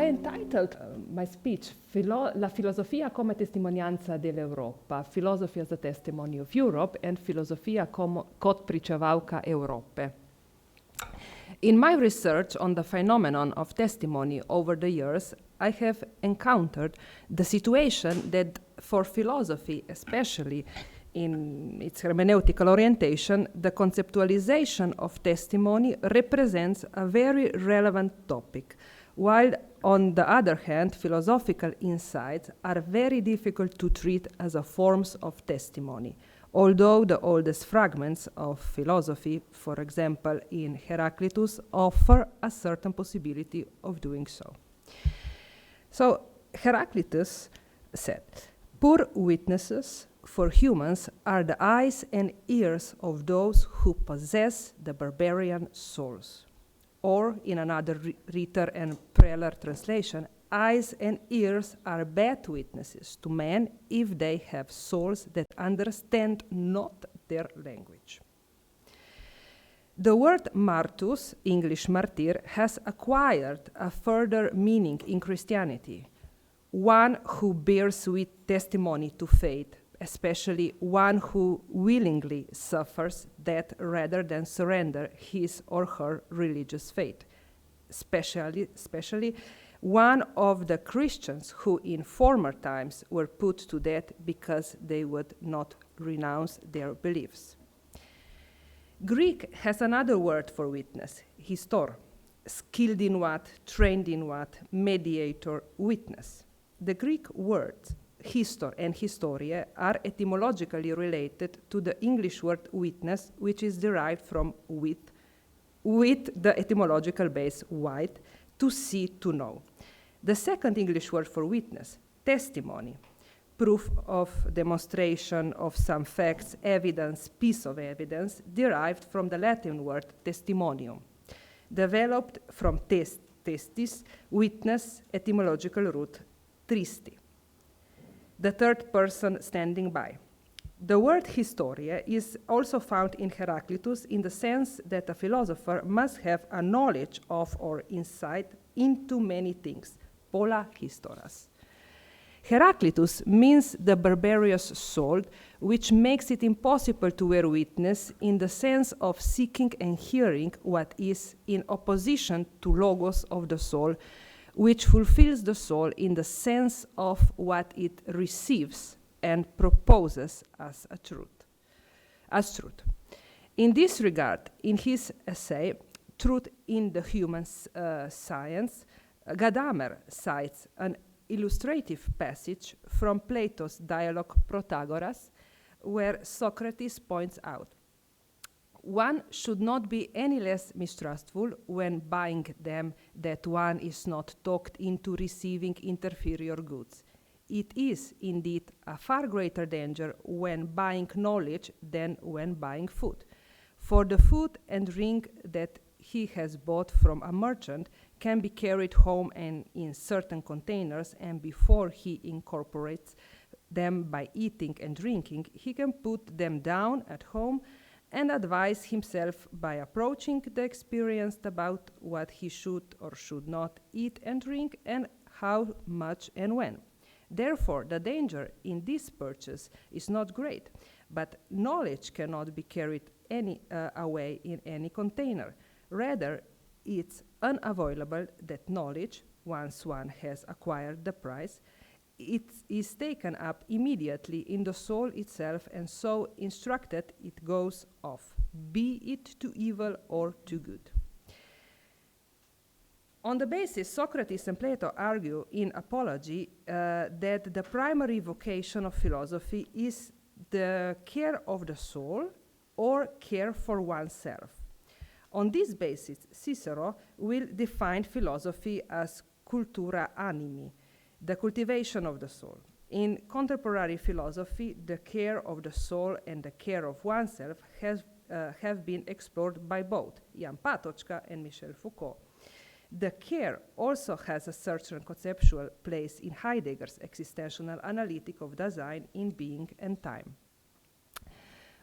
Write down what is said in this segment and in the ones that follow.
entitled my speech La filosofia come testimonianza dell'Europa, Philosophy as a Testimony of Europe, and Filosofia kot pričevalka Europe. In my research on the phenomenon of testimony over the years, I have encountered the situation that for philosophy, especially in its hermeneutical orientation, the conceptualization of testimony represents a very relevant topic, while on the other hand, philosophical insights are very difficult to treat as a forms of testimony, although the oldest fragments of philosophy, for example in Heraclitus, offer a certain possibility of doing so. So Heraclitus said, "Poor witnesses for humans are the eyes and ears of those who possess the barbarian souls." Or, in another Ritter and Preller translation, eyes and ears are bad witnesses to men if they have souls that understand not their language. The word martus, English martyr, has acquired a further meaning in Christianity, one who bears with testimony to faith, especially one who willingly suffers death rather than surrender his or her religious faith, especially one of the Christians who in former times were put to death because they would not renounce their beliefs. Greek has another word for witness, histor, skilled in what, trained in what, mediator, witness. The Greek words histor and historia are etymologically related to the English word witness, which is derived from with the etymological base white, to see, to know. The second English word for witness, testimony, proof of demonstration of some facts, evidence, piece of evidence, derived from the Latin word testimonium, developed from testis, witness, etymological root tristi. The third person standing by. The word historia is also found in Heraclitus in the sense that a philosopher must have a knowledge of or insight into many things, pola historas. Heraclitus means the barbarous soul, which makes it impossible to bear witness in the sense of seeking and hearing what is in opposition to logos of the soul, which fulfills the soul in the sense of what it receives and proposes as truth. In this regard, in his essay, Truth in the Human Science, Gadamer cites an illustrative passage from Plato's dialogue Protagoras, where Socrates points out, "One should not be any less mistrustful when buying them that one is not talked into receiving inferior goods. It is, indeed, a far greater danger when buying knowledge than when buying food. For the food and drink that he has bought from a merchant can be carried home and in certain containers, and before he incorporates them by eating and drinking, he can put them down at home and advise himself by approaching the experienced about what he should or should not eat and drink, and how much and when. Therefore, the danger in this purchase is not great, but knowledge cannot be carried away in any container. Rather, it's unavoidable that knowledge, once one has acquired the prize, it is taken up immediately in the soul itself, and so instructed it goes off, be it to evil or to good." On the basis, Socrates and Plato argue in Apology that the primary vocation of philosophy is the care of the soul or care for oneself. On this basis, Cicero will define philosophy as cultura animi, the cultivation of the soul. In contemporary philosophy, the care of the soul and the care of oneself have been explored by both Jan Patočka and Michel Foucault. The care also has a certain conceptual place in Heidegger's existential analytic of design in being and time.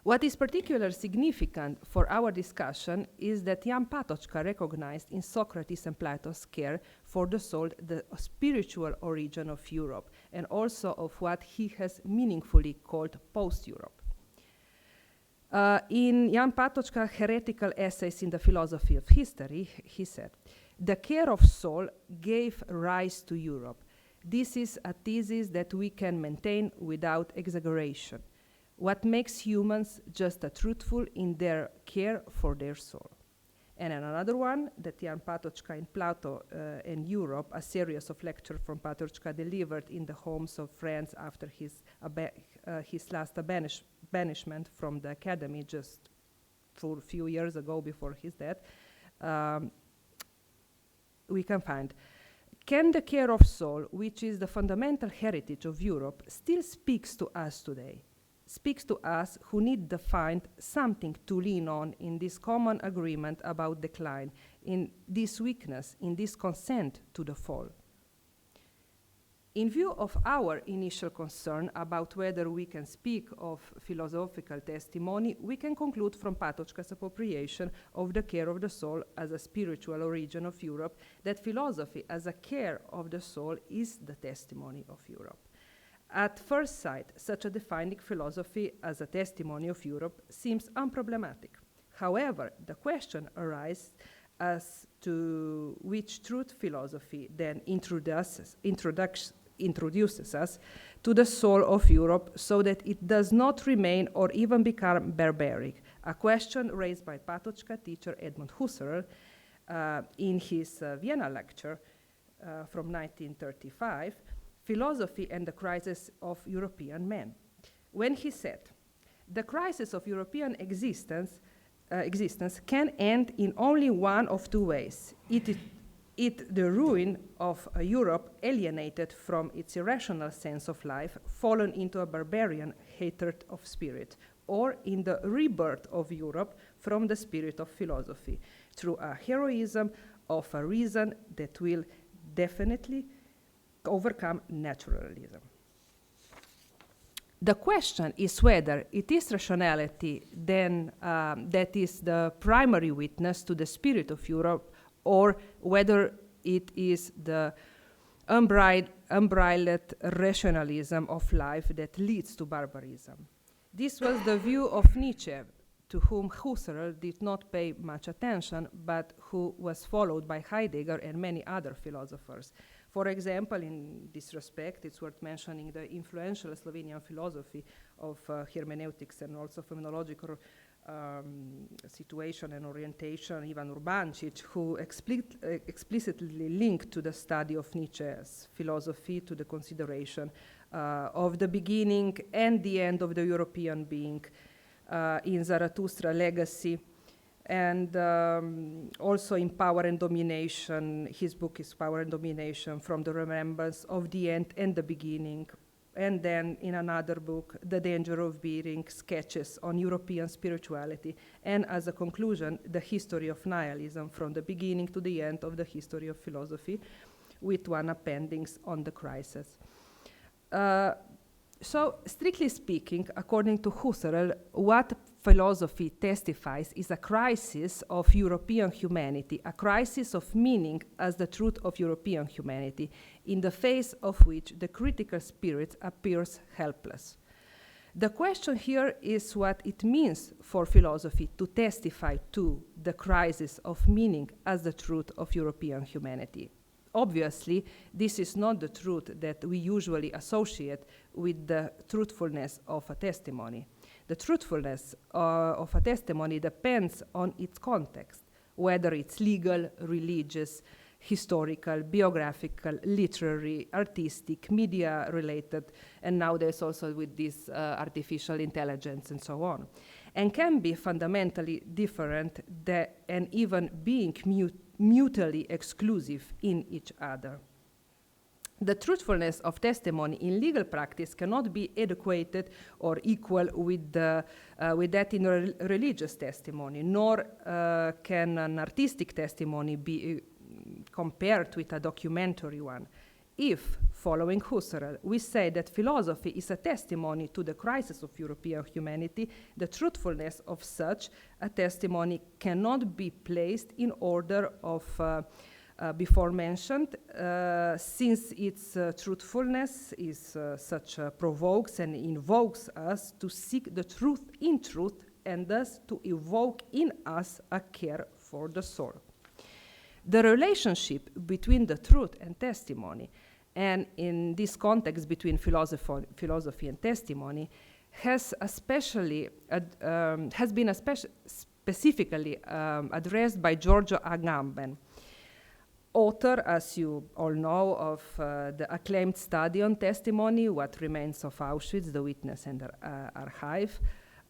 What is particularly significant for our discussion is that Jan Patočka recognized in Socrates and Plato's care for the soul the spiritual origin of Europe, and also of what he has meaningfully called post-Europe. In Jan Patočka's heretical essays in the philosophy of history, he said, "The care of soul gave rise to Europe. This is a thesis that we can maintain without exaggeration. What makes humans just as truthful in their care for their soul." And another one, that Jan Patočka in Plato and Europe, a series of lectures from Patočka delivered in the homes of friends after his last banishment from the academy just for a few years ago before his death, we can find, "Can the care of soul, which is the fundamental heritage of Europe, still speaks to us today? Speaks to us who need to find something to lean on in this common agreement about decline, in this weakness, in this consent to the fall." In view of our initial concern about whether we can speak of philosophical testimony, we can conclude from Patočka's appropriation of the care of the soul as a spiritual origin of Europe that philosophy as a care of the soul is the testimony of Europe. At first sight, such a defining philosophy as a testimony of Europe seems unproblematic. However, the question arises as to which truth philosophy then introduces us to the soul of Europe so that it does not remain or even become barbaric, a question raised by Patočka teacher Edmund Husserl in his Vienna lecture from 1935, "Philosophy and the Crisis of European Men," when he said, "The crisis of European existence can end in only one of two ways. The ruin of a Europe alienated from its irrational sense of life, fallen into a barbarian hatred of spirit, or in the rebirth of Europe from the spirit of philosophy, through a heroism of a reason that will definitely overcome naturalism." The question is whether it is rationality then that is the primary witness to the spirit of Europe, or whether it is the unbridled rationalism of life that leads to barbarism. This was the view of Nietzsche, to whom Husserl did not pay much attention, but who was followed by Heidegger and many other philosophers. For example, in this respect, it's worth mentioning the influential Slovenian philosophy of hermeneutics and also phenomenological situation and orientation, Ivan Urbančić, who explicitly linked to the study of Nietzsche's philosophy to the consideration of the beginning and the end of the European being in Zarathustra legacy, and also in Power and Domination. His book is Power and Domination, from the remembrance of the end and the beginning. And then in another book, The Danger of Being, sketches on European spirituality, and as a conclusion, the history of nihilism from the beginning to the end of the history of philosophy, with one appendix on the crisis. So, strictly speaking, according to Husserl, what philosophy testifies is a crisis of European humanity, a crisis of meaning as the truth of European humanity, in the face of which the critical spirit appears helpless. The question here is what it means for philosophy to testify to the crisis of meaning as the truth of European humanity. Obviously, this is not the truth that we usually associate with the truthfulness of a testimony. The truthfulness of a testimony depends on its context, whether it's legal, religious, historical, biographical, literary, artistic, media-related, and nowadays also with this artificial intelligence and so on, and can be fundamentally different and even being mutually exclusive in each other. The truthfulness of testimony in legal practice cannot be equated or equal with that in religious testimony, nor can an artistic testimony be compared with a documentary one. If, following Husserl, we say that philosophy is a testimony to the crisis of European humanity, the truthfulness of such a testimony cannot be placed in order of before mentioned, since its truthfulness is provokes and invokes us to seek the truth in truth, and thus to evoke in us a care for the soul. The relationship between the truth and testimony, and in this context between philosophy and testimony, has been specifically addressed by Giorgio Agamben, author, as you all know, of the acclaimed study on testimony, What Remains of Auschwitz, The Witness and the Archive,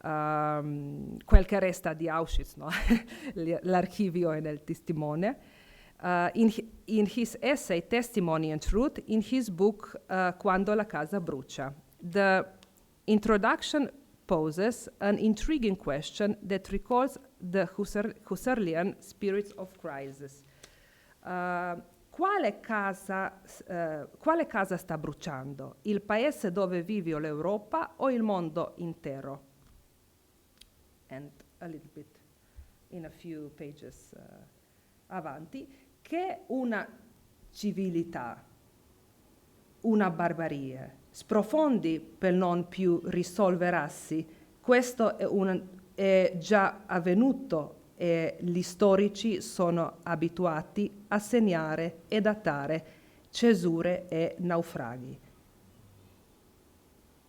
Quel che resta di Auschwitz, no? L'archivio e il testimone. In his essay Testimony and Truth, in his book Quando la casa brucia. The introduction poses an intriguing question that recalls the Husserlian spirits of crisis. Quale casa sta bruciando? Il paese dove vive l'Europa o il mondo intero? And a little bit in a few pages avanti, che una civiltà, una barbarie, sprofondi per non più risolverassi. Questo è già avvenuto e gli storici sono abituati a segnare e datare cesure e naufraghi.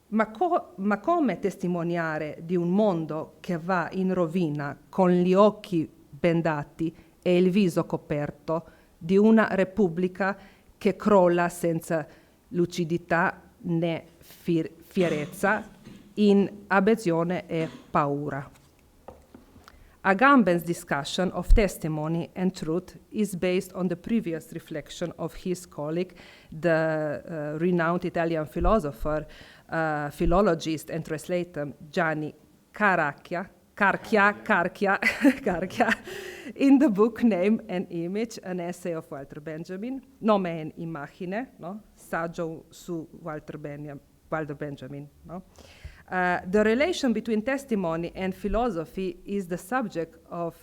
Ma come testimoniare di un mondo che va in rovina con gli occhi bendati e il viso coperto, di una repubblica che crolla senza lucidità né fierezza, in abiezione e paura? Agamben's discussion of testimony and truth is based on the previous reflection of his colleague, the renowned Italian philosopher, philologist and translator Gianni Caracchia, in the book Name and Image, an essay of Walter Benjamin, Nome e Immagine, no? Saggio su Walter Benjamin. No? The relation between testimony and philosophy is the subject of,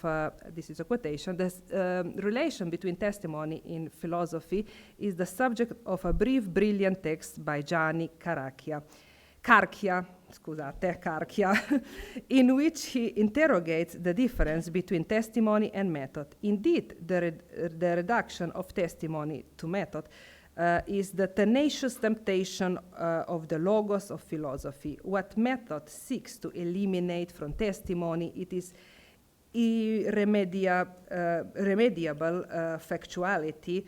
this is a quotation, the relation between testimony in philosophy is the subject of a brief, brilliant text by Gianni Caracchia, in which he interrogates the difference between testimony and method. Indeed, the reduction of testimony to method is the tenacious temptation of the logos of philosophy. What method seeks to eliminate from testimony, it is irremediable factuality,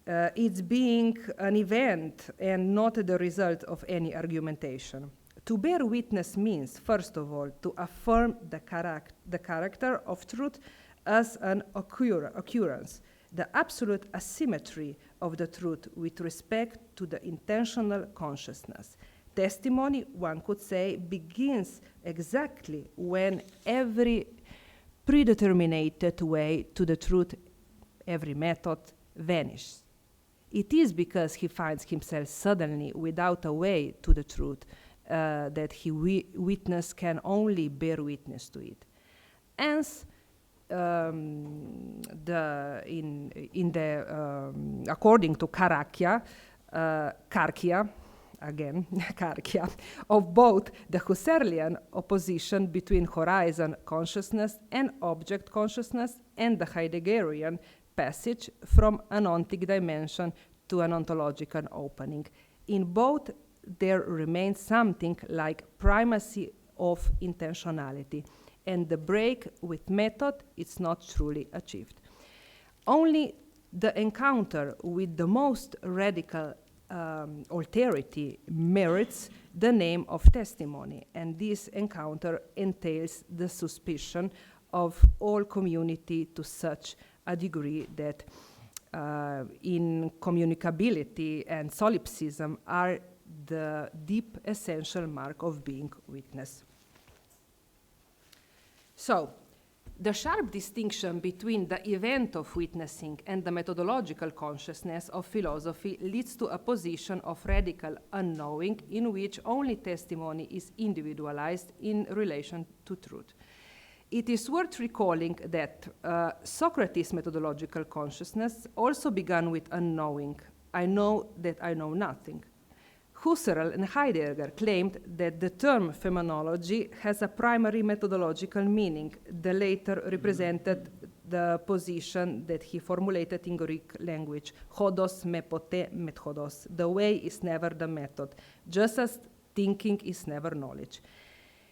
its being an event and not the result of any argumentation. To bear witness means, first of all, to affirm the character of truth as an occurrence, the absolute asymmetry of the truth with respect to the intentional consciousness. Testimony, one could say, begins exactly when every predetermined way to the truth, every method, vanishes. It is because he finds himself suddenly without a way to the truth that he witness can only bear witness to it. Hence, according to Caracchia, of both the Husserlian opposition between horizon consciousness and object consciousness and the Heideggerian passage from an ontic dimension to an ontological opening. In both, there remains something like primacy of intentionality, and the break with method is not truly achieved. Only the encounter with the most radical alterity merits the name of testimony, and this encounter entails the suspicion of all community to such a degree that incommunicability and solipsism are the deep essential mark of being witness. So, The sharp distinction between the event of witnessing and the methodological consciousness of philosophy leads to a position of radical unknowing in which only testimony is individualized in relation to truth. It is worth recalling that Socrates' methodological consciousness also began with unknowing. I know that I know nothing. Husserl and Heidegger claimed that the term phenomenology has a primary methodological meaning. The latter represented the position that he formulated in Greek language, hodos me pote met hodos. The way is never the method, just as thinking is never knowledge.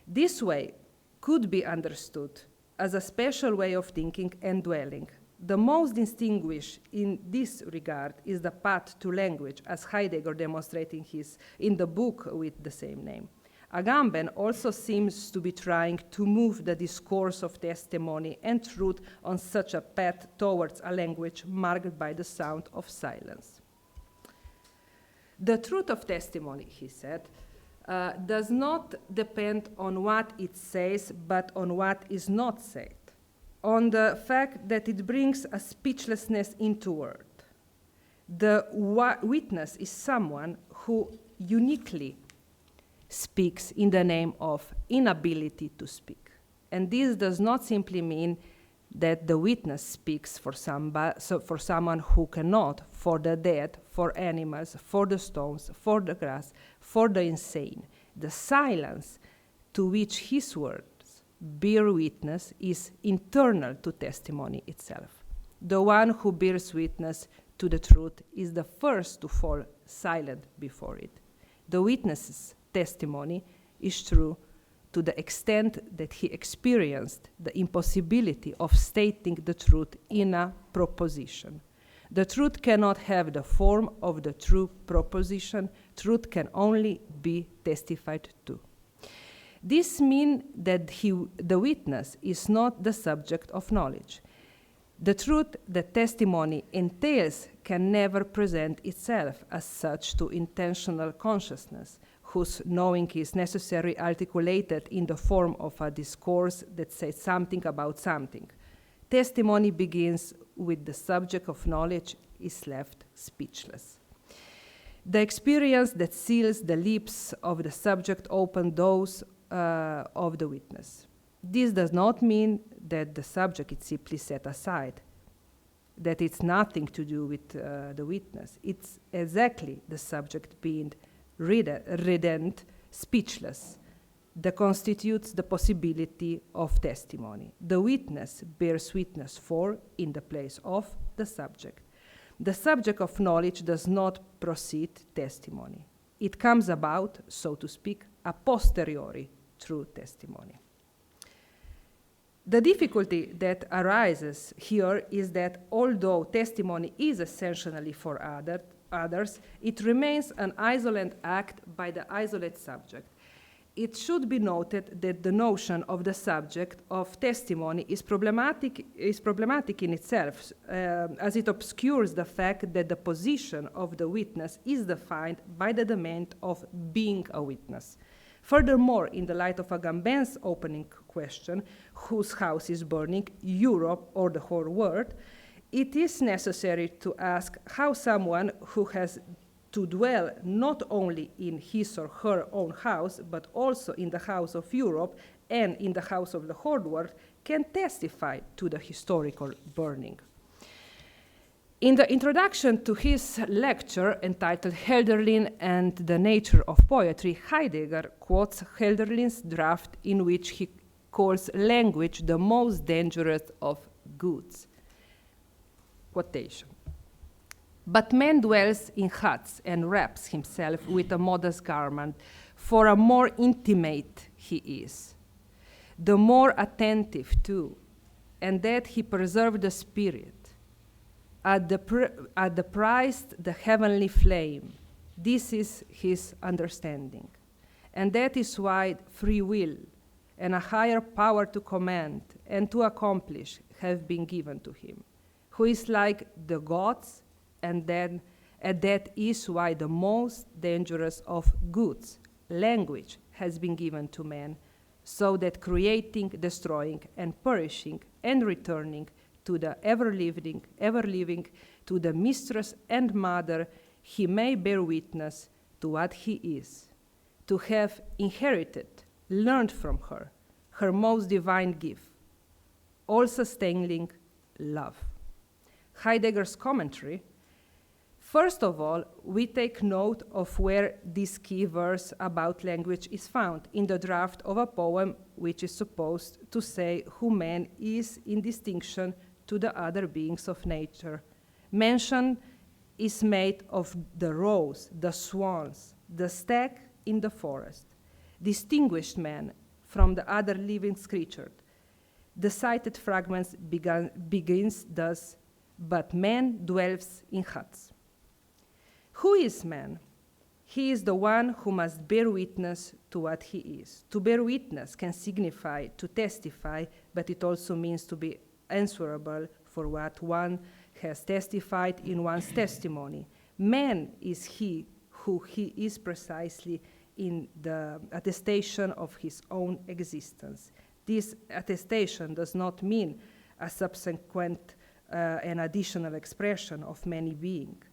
This way could be understood as a special way of thinking and dwelling. The most distinguished in this regard is the path to language, as Heidegger demonstrated in the book with the same name. Agamben also seems to be trying to move the discourse of testimony and truth on such a path towards a language marked by the sound of silence. The truth of testimony, he said, does not depend on what it says, but on what is not said, on the fact that it brings a speechlessness into word. The witness is someone who uniquely speaks in the name of inability to speak. And this does not simply mean that the witness speaks for someone who cannot, for the dead, for animals, for the stones, for the grass, for the insane. The silence to which his words bear witness is internal to testimony itself. The one who bears witness to the truth is the first to fall silent before it. The witness's testimony is true to the extent that he experienced the impossibility of stating the truth in a proposition. The truth cannot have the form of the true proposition. Truth can only be testified to. This means that the witness is not the subject of knowledge. The truth that testimony entails can never present itself as such to intentional consciousness, whose knowing is necessarily articulated in the form of a discourse that says something about something. Testimony begins with the subject of knowledge is left speechless. The experience that seals the lips of the subject opens those of the witness. This does not mean that the subject is simply set aside, that it's nothing to do with the witness. It's exactly the subject being redent, speechless, that constitutes the possibility of testimony. The witness bears witness for, in the place of, the subject. The subject of knowledge does not proceed testimony. It comes about, so to speak, a posteriori through testimony. The difficulty that arises here is that although testimony is essentially for others, it remains an isolated act by the isolated subject. It should be noted that the notion of the subject of testimony is problematic in itself, as it obscures the fact that the position of the witness is defined by the demand of being a witness. Furthermore, in the light of Agamben's opening question, whose house is burning, Europe or the whole world, it is necessary to ask how someone who has to dwell not only in his or her own house, but also in the house of Europe and in the house of the whole world, can testify to the historical burning. In the introduction to his lecture entitled Hölderlin and the Nature of Poetry, Heidegger quotes Hölderlin's draft in which he calls language the most dangerous of goods. Quotation. But man dwells in huts and wraps himself with a modest garment, for a more intimate he is, the more attentive too, and that he preserve the spirit. At the price, the heavenly flame. This is his understanding. And that is why free will and a higher power to command and to accomplish have been given to him, who is like the gods, and that is why the most dangerous of goods, language, has been given to man, so that creating, destroying, and perishing, and returning to the ever-living, to the mistress and mother, he may bear witness to what he is, to have inherited, learned from her most divine gift, all-sustaining love. Heidegger's commentary. First of all, we take note of where this key verse about language is found in the draft of a poem which is supposed to say who man is in distinction to the other beings of nature. Mention is made of the rose, the swans, the stag in the forest, distinguished man from the other living creature. The cited fragments begins thus, but man dwells in huts. Who is man? He is the one who must bear witness to what he is. To bear witness can signify to testify, but it also means to be answerable for what one has testified in one's testimony. Man is he who he is precisely in the attestation of his own existence. This attestation does not mean a subsequent and additional expression of many being.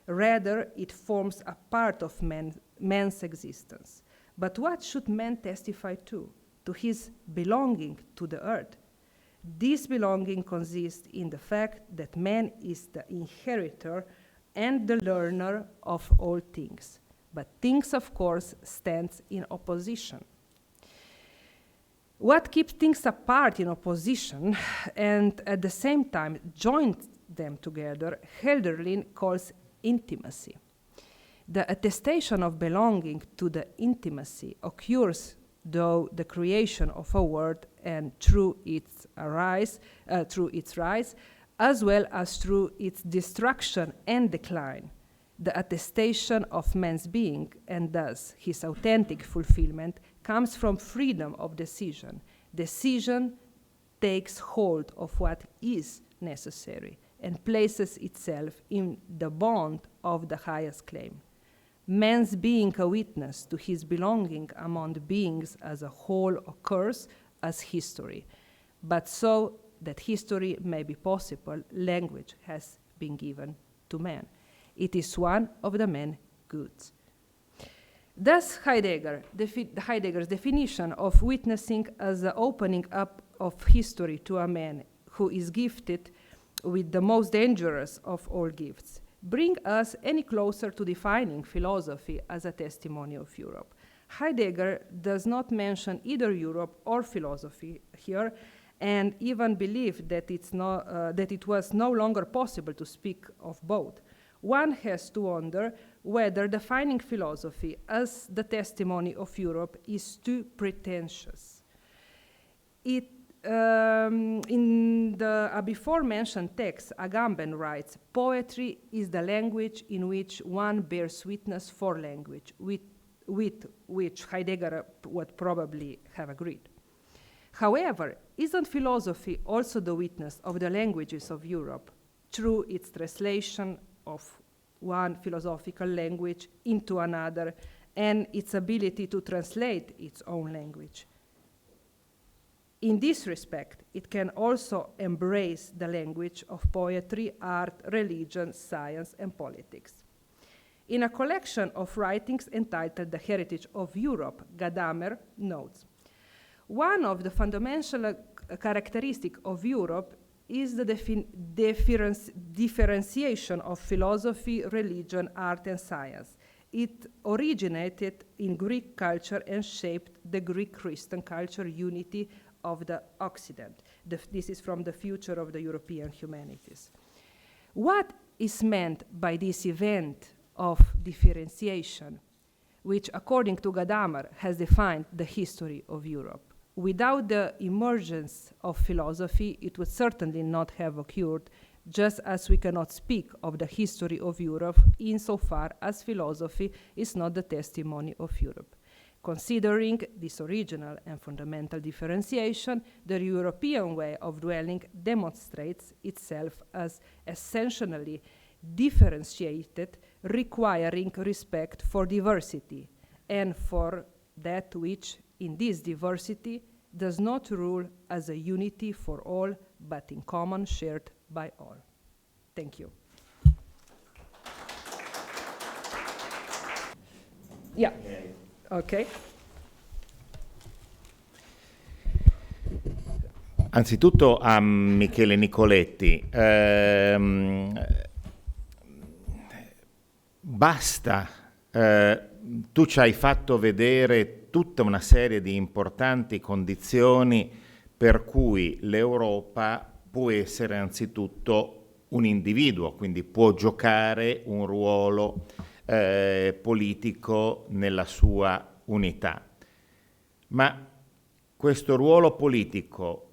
Rather, it forms a part of man's existence. But what should man testify to? To his belonging to the earth. This belonging consists in the fact that man is the inheritor and the learner of all things. But things, of course, stands in opposition. What keeps things apart in opposition and at the same time joins them together, Hölderlin calls intimacy. The attestation of belonging to the intimacy occurs through the creation of a word and through its rise, as well as through its destruction and decline. The attestation of man's being, and thus his authentic fulfillment, comes from freedom of decision. Decision takes hold of what is necessary and places itself in the bond of the highest claim. Man's being a witness to his belonging among the beings as a whole occurs as history. But so that history may be possible, language has been given to man. It is one of the main goods. Thus, Heidegger's definition of witnessing as the opening up of history to a man who is gifted with the most dangerous of all gifts, bring us any closer to defining philosophy as a testimony of Europe. Heidegger does not mention either Europe or philosophy here, and even believed that it was no longer possible to speak of both. One has to wonder whether defining philosophy as the testimony of Europe is too pretentious. In the before-mentioned text, Agamben writes, "Poetry is the language in which one bears witness for language," with which Heidegger would probably have agreed. However, isn't philosophy also the witness of the languages of Europe through its translation of one philosophical language into another and its ability to translate its own language? In this respect, it can also embrace the language of poetry, art, religion, science, and politics. In a collection of writings entitled The Heritage of Europe, Gadamer notes, "One of the fundamental characteristics of Europe is the differentiation of philosophy, religion, art, and science. It originated in Greek culture and shaped the Greek-Christian culture unity of the Occident." This is from The Future of the European Humanities. What is meant by this event of differentiation, which, according to Gadamer, has defined the history of Europe? Without the emergence of philosophy, it would certainly not have occurred, just as we cannot speak of the history of Europe insofar as philosophy is not the testimony of Europe. Considering this original and fundamental differentiation, the European way of dwelling demonstrates itself as essentially differentiated, requiring respect for diversity and for that which in this diversity does not rule as a unity for all, but in common shared by all. Thank you. Yeah. Okay. Anzitutto a Michele Nicoletti, basta, tu ci hai fatto vedere tutta una serie di importanti condizioni per cui l'Europa può essere anzitutto un individuo, quindi può giocare un ruolo politico nella sua unità. Ma questo ruolo politico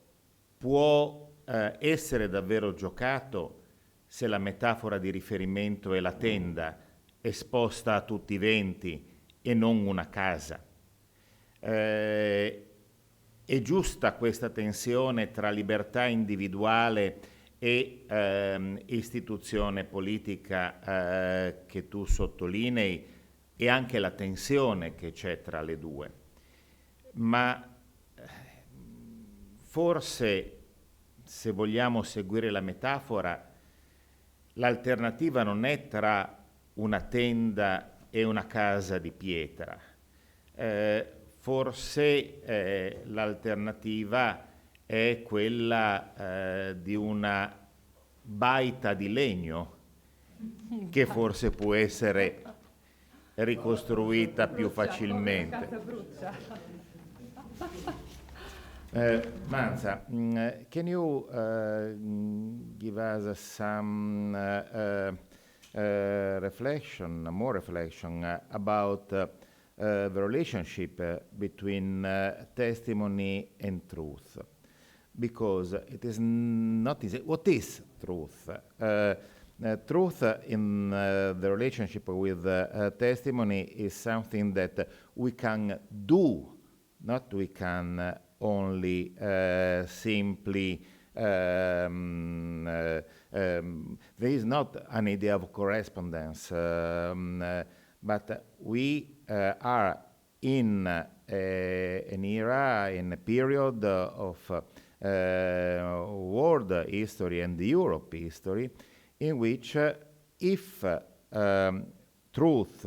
può essere davvero giocato se la metafora di riferimento è la tenda esposta a tutti i venti e non una casa. È giusta questa tensione tra libertà individuale e istituzione politica che tu sottolinei, e anche la tensione che c'è tra le due. Ma forse, se vogliamo seguire la metafora, l'alternativa non è tra una tenda e una casa di pietra. Forse l'alternativa è quella di una baita di legno che forse può essere ricostruita più facilmente. Manza, can you give us some more reflection about the relationship between testimony and truth? Because it is not easy. What is truth? Truth in the relationship with testimony is something that we can do, not we can only simply, there is not an idea of correspondence, but we are in an era, in a period of world history and Europe history, in which if truth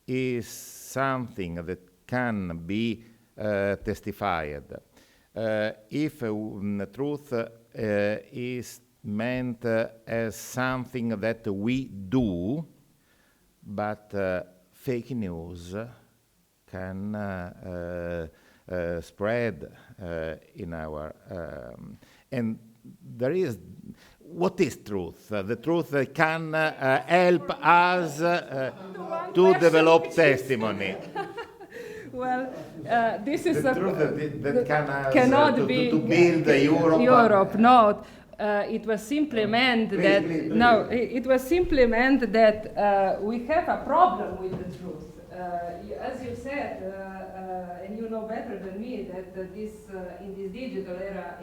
is something that can be testified, if truth is meant as something that we do, but fake news can spread in our and there is, what is truth? The truth can help us to develop testimony. Well, this is the truth that cannot be to build Europe. Europe, no. It was simply meant that it was simply meant that we have a problem with the truth. As you said, and you know better than me that this in this digital era,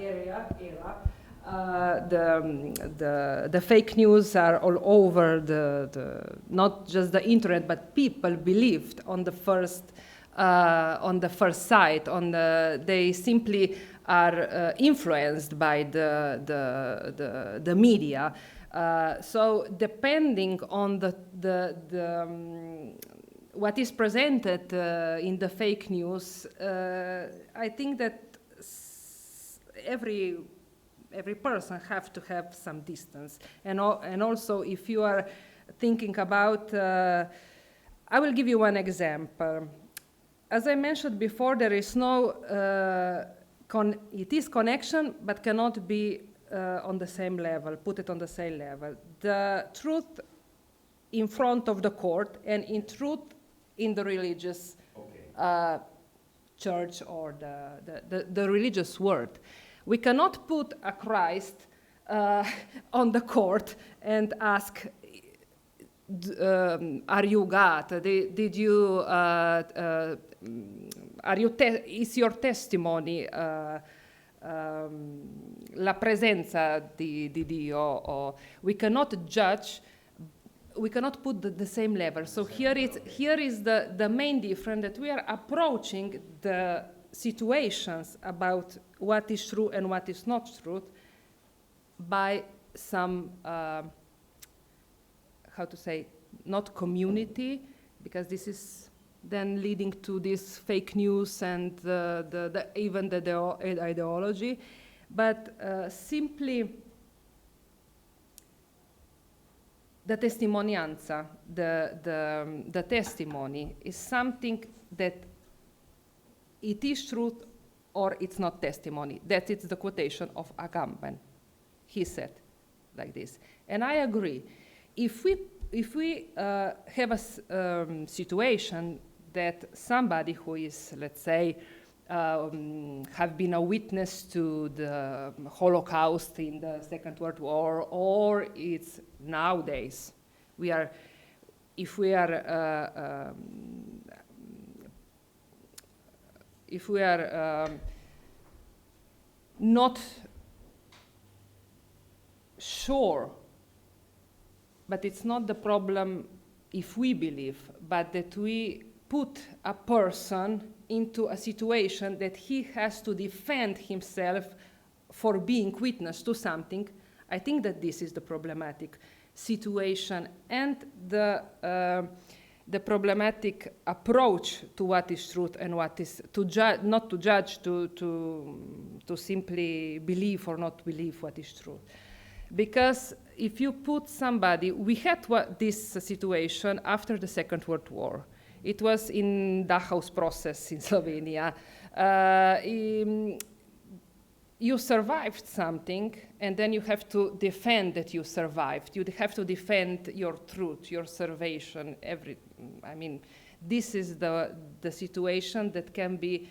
the fake news are all over the not just the internet, but people believed on the first sight. They simply are influenced by the media. So depending on what is presented in the fake news, I think that every person have to have some distance, and also if you are thinking about, I will give you one example. As I mentioned before, there is no, it is connection, but cannot be on the same level, put it on the same level. The truth in front of the court and in truth in the religious church or the religious world. We cannot put a Christ on the court and ask, are you God? Did you? Is your testimony la presenza di Dio? Or we cannot judge. We cannot put the same level. So here is the main difference, that we are approaching the situations about what is true and what is not true by some, how to say, not community, because this is then leading to this fake news and even the ideology, but simply the testimonianza, the testimony is something that it is truth or it's not testimony. That is the quotation of Agamben. He said like this. And I agree. If we have a situation that somebody who is, let's say, have been a witness to the Holocaust in the Second World War, or it's nowadays, if we are not sure, but it's not the problem if we believe, but that we put a person into a situation that he has to defend himself for being witness to something. I think that this is the problematic situation and the problematic approach to what is truth and what is not to judge, to simply believe or not believe what is true. Because if you put somebody, we had this situation after the Second World War. It was in Dachau's process in Slovenia. You survived something, and then you have to defend that you survived. You have to defend your truth, your salvation. I mean, this is the situation that can be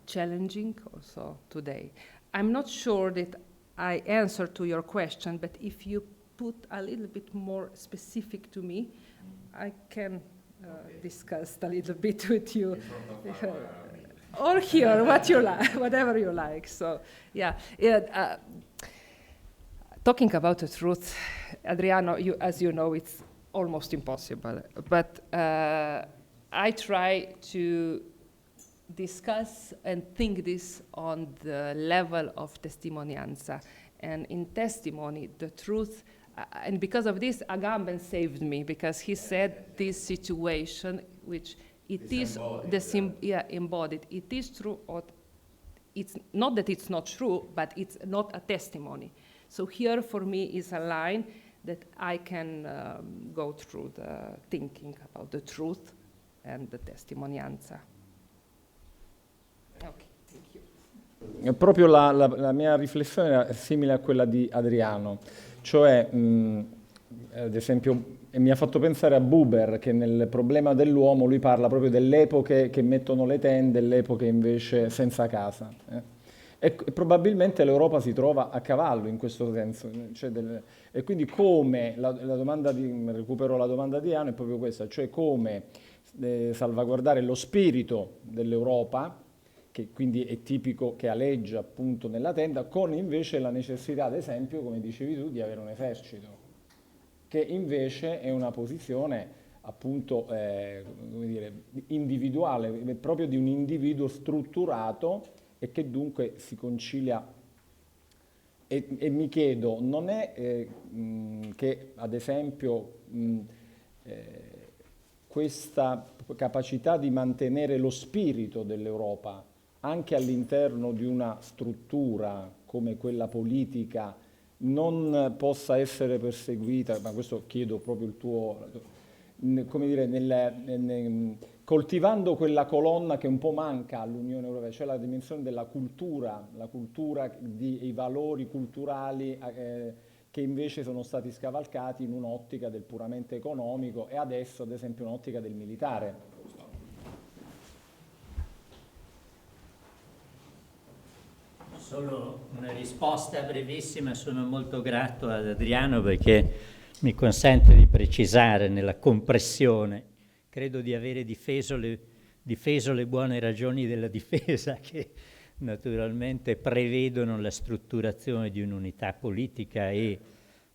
challenging also today. I'm not sure that I answered to your question, but if you put a little bit more specific to me, I can discuss a little bit with you. Or here, what you like, whatever you like. So, yeah. Talking about the truth, Adriano, as you know, it's almost impossible. But I try to discuss and think this on the level of testimonianza. And in testimony, the truth, and because of this, Agamben saved me, because he said this situation, which it is embodied. It is true, or it's not that it's not true, but it's not a testimony. So here, for me, is a line that I can go through the thinking about the truth and the testimonianza. Okay, thank you. Proprio la mia riflessione è simile a quella di Adriano, cioè, ad esempio, mi ha fatto pensare a Buber, che nel problema dell'uomo lui parla proprio delle epoche che mettono le tende e le epoche invece senza casa. E probabilmente l'Europa si trova a cavallo in questo senso. E quindi come, recupero la domanda di Anno, è proprio questa, cioè come salvaguardare lo spirito dell'Europa, che quindi è tipico, che aleggia appunto nella tenda, con invece la necessità, ad esempio, come dicevi tu, di avere un esercito, che invece è una posizione appunto come dire, individuale, proprio di un individuo strutturato e che dunque si concilia. E mi chiedo, non è che ad esempio questa capacità di mantenere lo spirito dell'Europa anche all'interno di una struttura come quella politica non possa essere perseguita, ma questo chiedo proprio il tuo, come dire, coltivando quella colonna che un po' manca all'Unione Europea, cioè la dimensione della cultura, la cultura i valori culturali che invece sono stati scavalcati in un'ottica del puramente economico e adesso ad esempio un'ottica del militare. Solo una risposta brevissima, sono molto grato ad Adriano perché mi consente di precisare nella compressione. Credo di avere difeso le buone ragioni della difesa che naturalmente prevedono la strutturazione di un'unità politica e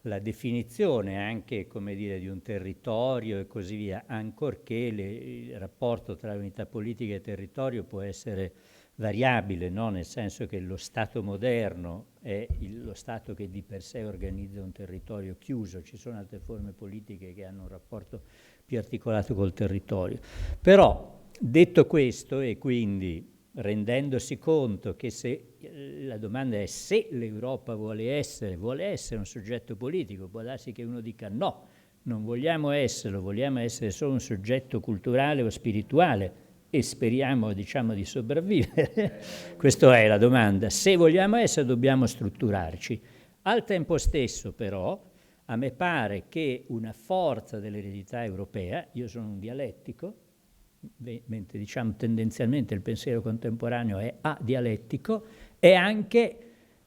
la definizione anche, come dire, di un territorio e così via, ancorché il rapporto tra unità politica e territorio può essere variabile, no? Nel senso che lo Stato moderno è lo Stato che di per sé organizza un territorio chiuso, ci sono altre forme politiche che hanno un rapporto più articolato col territorio. Però, detto questo, e quindi rendendosi conto che se la domanda è se l'Europa vuole essere un soggetto politico, può darsi che uno dica no, non vogliamo esserlo, vogliamo essere solo un soggetto culturale o spirituale e speriamo, diciamo, di sopravvivere. Questa è la domanda. Se vogliamo essere, dobbiamo strutturarci. Al tempo stesso, però, a me pare che una forza dell'eredità europea, io sono un dialettico, mentre diciamo tendenzialmente il pensiero contemporaneo è adialettico, è anche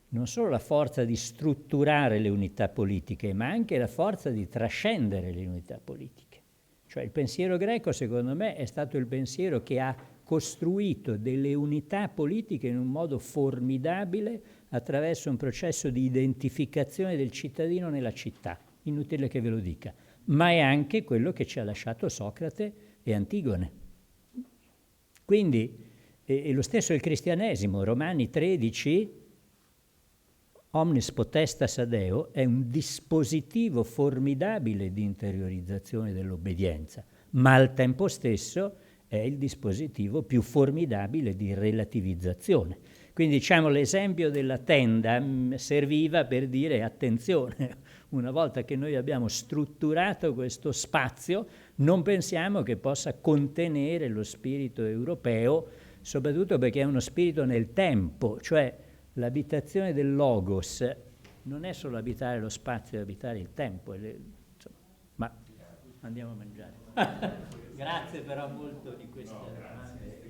non solo la forza di strutturare le unità politiche, ma anche la forza di trascendere le unità politiche. Cioè il pensiero greco, secondo me, è stato il pensiero che ha costruito delle unità politiche in un modo formidabile attraverso un processo di identificazione del cittadino nella città, inutile che ve lo dica, ma è anche quello che ci ha lasciato Socrate e Antigone. Quindi, e lo stesso il cristianesimo, Romani 13, omnis potestas ad Deo, è un dispositivo formidabile di interiorizzazione dell'obbedienza, ma al tempo stesso è il dispositivo più formidabile di relativizzazione. Quindi diciamo l'esempio della tenda serviva per dire attenzione, una volta che noi abbiamo strutturato questo spazio, non pensiamo che possa contenere lo spirito europeo, soprattutto perché è uno spirito nel tempo, cioè l'abitazione del logos non è solo abitare lo spazio, è abitare il tempo. Insomma, ma andiamo a mangiare. Grazie però molto di queste domande.